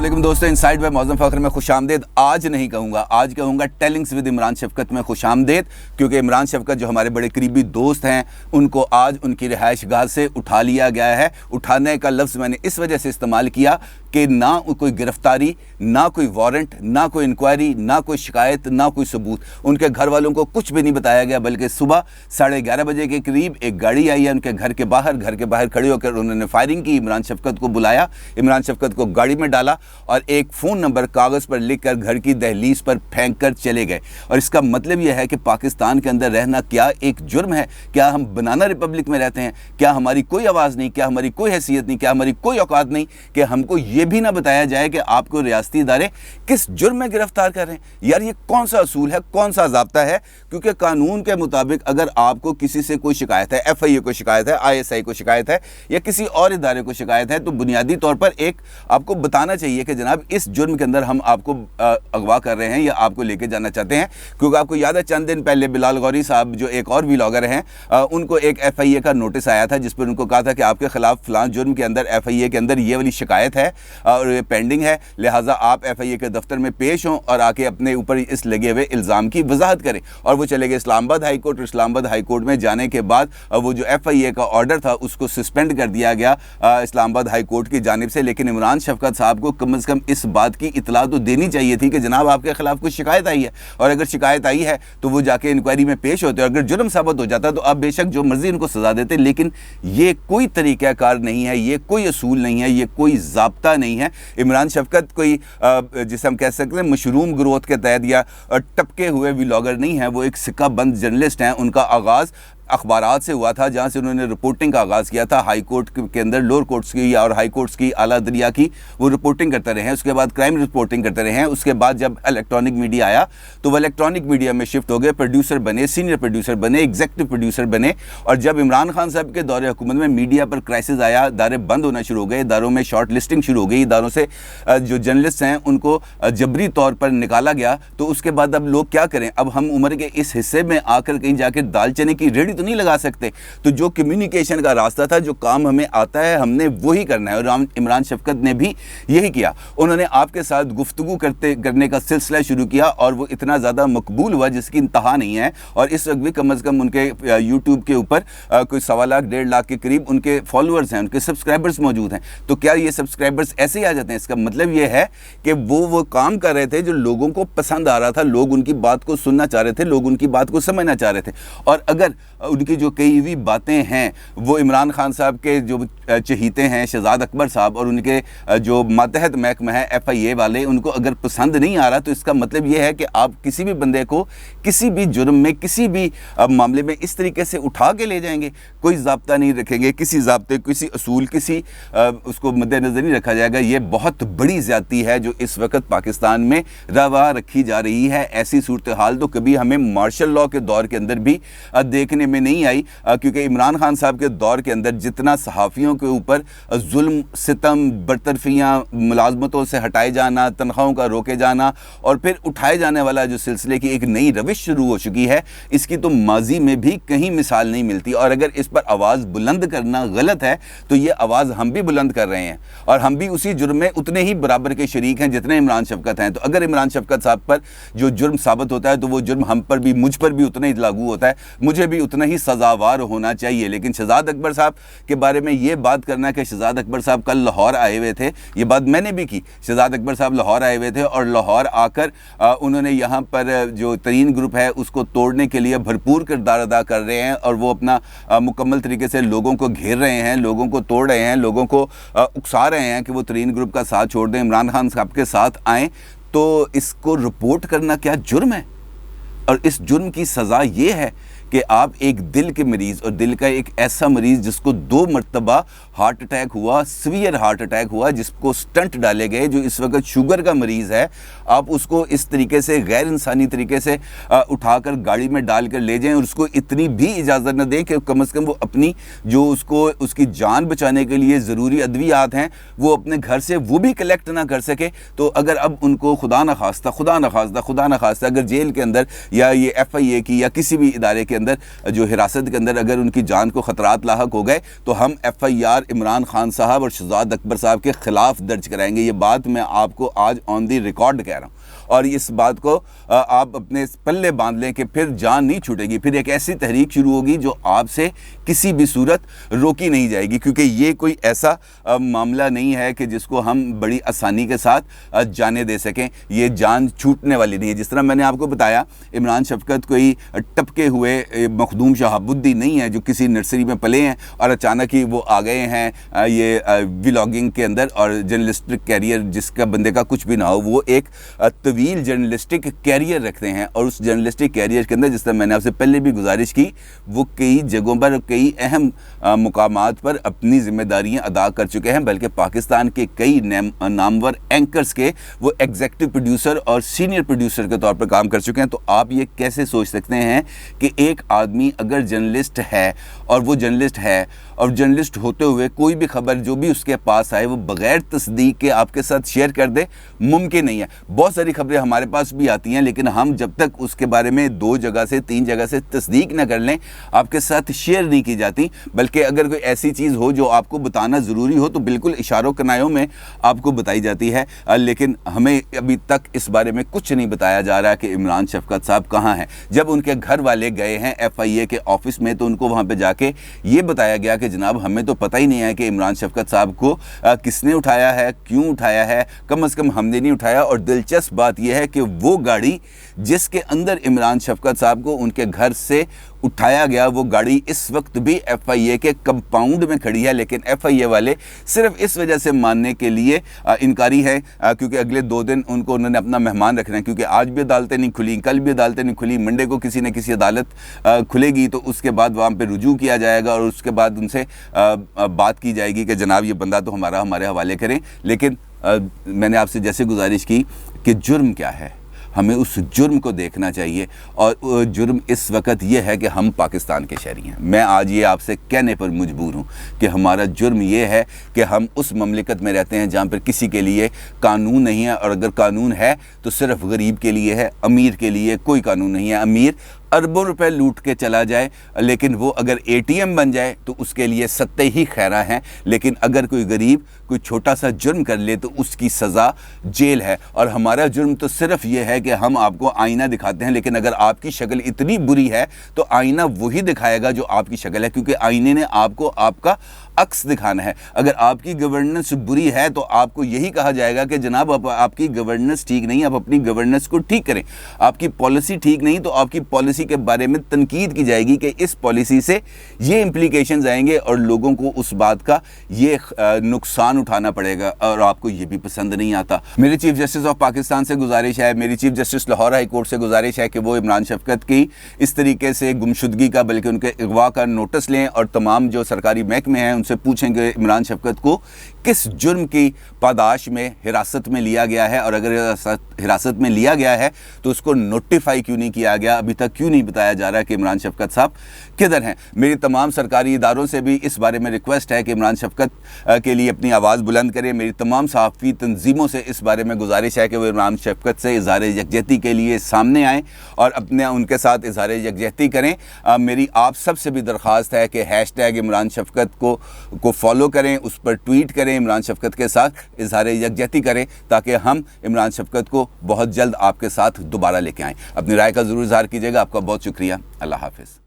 अस्सलाम दोस्तों, inside bye Mauzam फ़ख्र में खुश आमदेद। आज नहीं कहूँगा, आज कहूँगा टेलिंग्स विद इमरान शफ़क़त में खुश आमदेद, क्योंकि इमरान शफ़क़त जो हमारे बड़े करीबी दोस्त हैं उनको आज उनकी रिहाइश गाह से उठा लिया गया है। उठाने का लफ्ज़ मैंने इस वजह से इस्तेमाल किया कि ना कोई गिरफ्तारी, ना कोई वारंट, ना कोई इंक्वायरी, ना कोई शिकायत, ना कोई सबूत, उनके घर वालों को कुछ भी नहीं बताया गया। बल्कि सुबह 11:30 बजे के करीब एक गाड़ी आई है उनके घर के बाहर खड़े होकर उन्होंने फायरिंग की। इमरान शफ़क़त को बुलाया, इमरान शफ़क़त को गाड़ी में डाला और एक फ़ोन नंबर कागज़ पर लिखकर घर की दहलीज पर फेंक कर चले गए। और इसका मतलब यह है कि पाकिस्तान के अंदर रहना क्या एक जुर्म है? क्या हम बनाना रिपब्लिक में रहते हैं? क्या हमारी कोई आवाज़ नहीं? क्या हमारी कोई हैसियत नहीं? क्या हमारी कोई औकात नहीं कि हमको ये भी ना बताया जाए कि आपको रियासती इदारे किस जुर्म में गिरफ्तार कर रहे हैं? यार ये कौन सा असूल है, कौन सा ज़ाब्ता है? क्योंकि कानून के मुताबिक अगर आपको किसी से कोई शिकायत है, FIA को शिकायत है, ISI को शिकायत है या किसी और इदारे को शिकायत है, तो बुनियादी तौर पर एक आपको बताना चाहिए कि जनाब इस जुर्म के अंदर हम आपको अगवा कर रहे हैं या आपको लेके जाना चाहते हैं। क्योंकि आपको याद है चंद दिन पहले बिलाल गौरी साहब जो एक और व्लॉगर हैं, उनको एक FIA का नोटिस आया था जिस पर उनको कहा था कि आपके खिलाफ फलां जुर्म के अंदर FIA के अंदर ये वाली शिकायत है और ये पेंडिंग है, लिहाजा आप FIA के दफ्तर में पेश हों और आके अपने ऊपर इस लगे हुए इल्ज़ाम की वजाहत करें। और वो चले गए Islamabad high court. Islamabad high court में जाने के बाद वो जो FIA का ऑर्डर था उसको सस्पेंड कर दिया गया इस्लामाबाद हाई कोर्ट की जानिब से। लेकिन इमरान शफ़क़त साहब को कम से कम इस बात की इतला तो देनी चाहिए थी कि जनाब आपके खिलाफ कुछ शिकायत आई है, और अगर शिकायत आई है तो वो जाके इंक्वायरी में पेश होते। अगर जुर्म साबित हो जाता तो आप बेशक जो मर्जी उनको सज़ा देते, लेकिन ये कोई तरीक़ाकार नहीं है, ये कोई असूल नहीं है, ये कोई ज़ाब्ता नहीं है। इमरान शफ़क़त कोई जिसे हम कह सकते हैं मशरूम ग्रोथ के तहत या टपके हुए व्लॉगर नहीं है, वो एक सिक्का बंद जर्नलिस्ट हैं। उनका आगाज़ अखबारात से हुआ था, जहाँ से उन्होंने रिपोर्टिंग का आगाज़ किया था। हाई कोर्ट के अंदर लोअर कोर्ट्स की और हाई कोर्ट्स की, आला दरिया की वो रिपोर्टिंग करते रहे हैं। उसके बाद क्राइम रिपोर्टिंग करते रहे हैं। उसके बाद जब इलेक्ट्रॉनिक मीडिया आया तो वो इलेक्ट्रॉनिक मीडिया में शिफ्ट हो गए, प्रोड्यूसर बने, सीनियर प्रोड्यूसर बने, एग्जीक्यूटिव प्रोड्यूसर बने। और जब इमरान खान साहब के दौरे हुकूमत में मीडिया पर क्राइसिस आया, इदारे बंद होना शुरू हो गए, इदारों में शॉर्ट लिस्टिंग शुरू हो गई, इदारों से जो जर्नलिस्ट हैं उनको जबरी तौर पर निकाला गया। तो उसके बाद अब लोग क्या करें? अब हम उम्र के इस हिस्से में आकर कहीं जाकर दाल चने की रेहड़ी तो नहीं लगा सकते। तो जो कम्युनिकेशन का रास्ता था, जो काम हमें आता है, हमने वही करना है। और इमरान शफ़क़त ने भी यही किया। उन्होंने आपके साथ गुफ्तगू करने का सिलसिला शुरू किया और वो इतना ज़्यादा मकबूल हुआ जिसकी इंतहा नहीं है। और इस वक्त भी कम अज़ कम उनके यूट्यूब के ऊपर कोई 1.25 लाख 1.5 लाख के करीब उनके फॉलोअर्स हैं, उनके सब्सक्राइबर्स मौजूद हैं। तो क्या ये सब्सक्राइबर्स ऐसे ही आ जाते हैं? इसका मतलब ये है कि वो काम कर रहे थे जो लोगों को पसंद आ रहा था, लोग उनकी बात को सुनना चाह रहे थे, लोग उनकी बात को समझना चाह रहे थे। और अगर उनकी जो कई हुई बातें हैं वो इमरान खान साहब के जो चहीते हैं शहजाद अकबर साहब और उनके जो मातहत महकमा है FIA वाले, उनको अगर पसंद नहीं आ रहा तो इसका मतलब ये है कि आप किसी भी बंदे को किसी भी जुर्म में, किसी भी मामले में इस तरीके से उठा के ले जाएंगे, कोई ज़ाब्ता नहीं रखेंगे, किसी ज़ाब्ते, किसी असूल, किसी उसको मद्देनज़र नहीं रखा जाएगा। ये बहुत बड़ी ज़्यादती है जो इस वक्त पाकिस्तान में रवा रखी जा रही है। ऐसी सूरत हाल तो कभी हमें मार्शल लॉ के दौर के अंदर भी देखने में नहीं आई, क्योंकि इमरान खान साहब के दौर के अंदर जितना सहाफ़ियों के ऊपर जुल्म, सितम, बरतरफियाँ, मुलाजमतों से हटाए जाना, तनख्वाहों का रोके जाना और फिर उठाए जाने वाला जो सिलसिले की एक नई रविश शुरू हो चुकी है, इसकी तो माजी में भी कहीं मिसाल नहीं मिलती। और अगर इस पर आवाज़ बुलंद करना गलत है तो ये आवाज़ हम भी बुलंद कर रहे हैं और हम भी उसी जुर्म में उतने ही बराबर के शरीक हैं जितने इमरान शफ़क़त हैं। तो अगर इमरान शफ़क़त साहब पर जो जुर्म साबित होता है तो वो जुर्म हम पर भी, मुझ पर भी उतना ही लागू होता है, मुझे भी उतना ही सज़ावार होना चाहिए। लेकिन शहजाद अकबर साहब के बारे में ये बात करना कि शहजाद अकबर साहब कल लाहौर आए हुए थे, ये बात मैंने भी की। शहजाद अकबर साहब लाहौर आए हुए थे और लाहौर आकर उन्होंने यहाँ पर जो तरीन ग्रुप है उसको तोड़ने के लिए भरपूर किरदार अदा कर रहे हैं और वो अपना मुकम्मल तरीके से लोगों को घेर रहे हैं, लोगों को तोड़ रहे हैं, लोगों को उकसा रहे हैं कि वो तरीन ग्रुप का साथ छोड़ दें, इमरान खान साहब के साथ आएँ। तो इसको रिपोर्ट करना क्या जुर्म है? और इस जुर्म की सज़ा ये है कि आप एक दिल के मरीज़, और दिल का एक ऐसा मरीज़ जिसको 2 मरतबा हार्ट अटैक हुआ, सीवियर हार्ट अटैक हुआ, जिसको स्टंट डाले गए, जो इस वक्त शुगर का मरीज़ है, आप उसको इस तरीके से गैर इंसानी तरीके से उठाकर गाड़ी में डाल कर ले जाएं और उसको इतनी भी इजाज़त न दें कि कम से कम वो अपनी जो उसकी जान बचाने के लिए ज़रूरी अद्वियात हैं वो अपने घर से वो भी कलेक्ट ना कर सके। तो अगर अब उनको खुदा न खास्ता अगर जेल के अंदर या ये FIA की या किसी भी इदारे के اندر جو حراست کے اندر اگر ان کی جان کو خطرات لاحق ہو گئے تو ہم FIR عمران خان صاحب اور شہزاد اکبر صاحب کے خلاف درج کرائیں گے. یہ بات میں آپ کو آج آن دی ریکارڈ کہہ رہا ہوں, اور اس بات کو آپ اپنے پلے باندھ لیں کہ پھر جان نہیں چھوٹے گی. پھر ایک ایسی تحریک شروع ہوگی جو آپ سے کسی بھی صورت روکی نہیں جائے گی, کیونکہ یہ کوئی ایسا معاملہ نہیں ہے کہ جس کو ہم بڑی آسانی کے ساتھ جانے دے سکیں. یہ جان چھوٹنے والی نہیں ہے. جس طرح میں نے آپ کو بتایا, عمران شفقت کوئی ٹپکے ہوئے مخدوم شہاب الدین نہیں ہے جو کسی نرسری میں پلے ہیں اور اچانک ہی وہ آ گئے ہیں یہ ولاگنگ کے اندر, اور جرنلسٹک کیریئر جس کا بندے کا کچھ بھی نہ ہو. وہ ایک طویل جرنلسٹک کیریئر رکھتے ہیں, اور اس جرنلسٹک کیریئر کے اندر جس طرح میں نے آپ سے پہلے بھی گزارش کی, وہ کئی جگہوں پر کئی اہم مقامات پر اپنی ذمہ داریاں ادا کر چکے ہیں, بلکہ پاکستان کے کئی نامور اینکرز کے وہ ایگزیکٹو پروڈیوسر اور سینئر پروڈیوسر کے طور پر کام کر چکے ہیں. تو آپ یہ کیسے سوچ سکتے ہیں کہ ایک آدمی اگر جرنلسٹ ہے اور وہ جرنلسٹ ہے اور جرنلسٹ ہوتے ہوئے کوئی بھی خبر جو بھی اس کے پاس آئے وہ بغیر تصدیق کے آپ کے ساتھ شیئر کر دے؟ ممکن نہیں ہے. بہت ساری خبریں ہمارے پاس بھی آتی ہیں, لیکن ہم جب تک اس کے بارے میں 2 جگہ سے 3 جگہ سے تصدیق نہ کر لیں آپ کے ساتھ شیئر نہیں کی جاتی. بلکہ اگر کوئی ایسی چیز ہو جو آپ کو بتانا ضروری ہو تو بالکل اشاروں کنایوں میں آپ کو بتائی جاتی ہے, لیکن ہمیں ابھی تک اس بارے میں کچھ نہیں بتایا جا رہا کہ عمران شفقت صاحب کہاں ہیں. جب ان کے گھر والے گئے ہیں FIA کے آفس میں تو ان کو وہاں پہ جا کے یہ بتایا گیا کہ جناب ہمیں تو پتہ ہی نہیں ہے کہ عمران شفقت صاحب کو کس نے اٹھایا ہے, کیوں اٹھایا ہے, کم از کم ہم نے نہیں اٹھایا. اور دلچسپ بات یہ ہے کہ وہ گاڑی جس کے اندر عمران شفقت صاحب کو ان کے گھر سے اٹھایا گیا, وہ گاڑی اس وقت بھی FIA کے کمپاؤنڈ میں کھڑی ہے, لیکن FIA والے صرف اس وجہ سے ماننے کے لیے انکاری ہے کیونکہ اگلے 2 دن ان کو انہوں نے اپنا مہمان رکھنا ہے, کیونکہ آج بھی عدالتیں نہیں کھلی, کل بھی عدالتیں نہیں کھلی, منڈے کو کسی نہ کسی عدالت کھلے گی تو اس کے بعد وہاں پہ رجوع کیا جائے گا اور اس کے بعد ان سے بات کی جائے گی کہ جناب یہ بندہ تو ہمارے حوالے کریں. لیکن میں نے آپ سے جیسے گزارش کی کہ جرم کیا ہے, ہمیں اس جرم کو دیکھنا چاہیے, اور جرم اس وقت یہ ہے کہ ہم پاکستان کے شہری ہیں. میں آج یہ آپ سے کہنے پر مجبور ہوں کہ ہمارا جرم یہ ہے کہ ہم اس مملکت میں رہتے ہیں جہاں پر کسی کے لیے قانون نہیں ہے, اور اگر قانون ہے تو صرف غریب کے لیے ہے, امیر کے لیے کوئی قانون نہیں ہے. امیر اربوں روپے لوٹ کے چلا جائے لیکن وہ اگر ATM بن جائے تو اس کے لیے ستے ہی خیرہ ہیں, لیکن اگر کوئی غریب کوئی چھوٹا سا جرم کر لے تو اس کی سزا جیل ہے. اور ہمارا جرم تو صرف یہ ہے کہ ہم آپ کو آئینہ دکھاتے ہیں, لیکن اگر آپ کی شکل اتنی بری ہے تو آئینہ وہی دکھائے گا جو آپ کی شکل ہے, کیونکہ آئینے نے آپ کو آپ کا عکس دکھانا ہے. اگر آپ کی گورننس بری ہے تو آپ کو یہی کہا جائے گا کہ جناب آپ کی گورننس ٹھیک نہیں, آپ اپنی گورننس کو ٹھیک کریں. آپ کی پالیسی ٹھیک نہیں تو آپ کی پالیسی کے بارے میں تنقید کی جائے گی کہ اس پالیسی سے یہ امپلیکیشنز آئیں گے اور لوگوں کو اس بات کا یہ نقصان اٹھانا پڑے گا, اور آپ کو یہ بھی پسند نہیں آتا. میری چیف جسٹس آف پاکستان سے گزارش ہے, میری chief justice Lahore high court سے گزارش ہے کہ وہ عمران شفقت کی اس طریقے سے گمشدگی کا بلکہ ان کے اغوا کا نوٹس لیں, اور تمام جو سرکاری محکمے ہیں ان سے پوچھیں کہ عمران شفقت کو کس جرم کی پاداش میں حراست میں لیا گیا ہے, اور اگر حراست میں لیا گیا ہے تو اس کو نوٹیفائی کیوں نہیں کیا گیا, ابھی تک کیوں نہیں بتایا جا رہا کہ عمران شفقت صاحب کدھر ہیں. میری تمام سرکاری اداروں سے بھی اس بارے میں ریکویسٹ ہے کہ عمران شفقت کے لیے اپنی آواز بلند کریں. میری تمام صحافی تنظیموں سے اس بارے میں گزارش ہے کہ وہ عمران شفقت سے اظہار یکجہتی کے لیے سامنے آئیں اور ان کے ساتھ اظہار یکجہتی کریں. میری آپ سب سے بھی درخواست ہے کہ # عمران شفقت کو فالو کریں, اس پر ٹویٹ کریں, عمران شفقت کے ساتھ اظہار یکجہتی کریں تاکہ ہم عمران شفقت کو بہت جلد آپ کے ساتھ دوبارہ لے کے آئیں. اپنی رائے کا ضرور اظہار کیجیے گا. آپ کا بہت شکریہ. اللہ حافظ.